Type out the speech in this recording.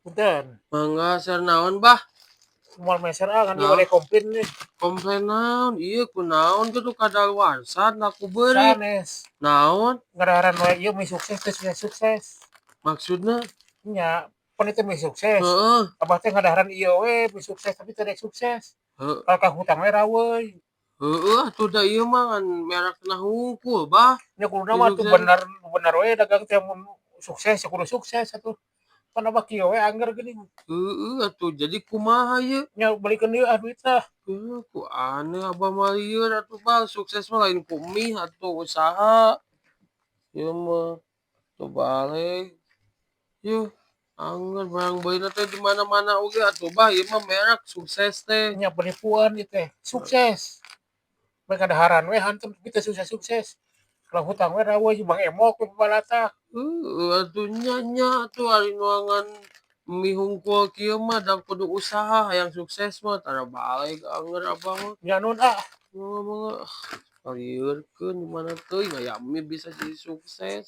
Punten. Mangga ser naon, Bah? Moal meser ngan ieu Naon? bade komplain nih. Komplain naon? Ieu kunaon kitu kadaluarsa laku beuri. Sanes. Naon? Ngadaharan we ieu mie sukses teh sukses. Maksudna? Nya, pan itu mie sukses. Heeh. Abah teh ngadaharan ieu we mie sukses tapi teu dek sukses. Heuh. Kalau ka hutang we raweuy. Heeh, atuh da ieu mah ngan merekna hungkul, Bah. Nya kuduna Mie mah tuh sukses. bener we dagang teh mun sukses ya kudu sukses atuh. Pan abah kieu we angger geuning. Heeh, atuh jadi kumaha ieu? Nya balikeun deui duit tah. Ku aneh abah mah lieur atuh, Bah. Sukses mah lain ku mie atuh usaha. Ieu mah teu balik. Yuh, angger barang beuneu teh di mana-mana oge atuh, Bah. Ieu mah merek sukses teh. Nya penipuan ieu teh. Sukses. Bae ngadaharan we hantem tapi teu sukses-sukses. Kalau hutang we raweuy Bang Emok we balatah. Atuh nya atuh ari nuangan mie hungkul kieu mah da kudu usaha hayang sukses mah tara balik angger abah mah. Nya nun Mangga liurkeun di mana teuing aya mie bisa jadi sukses.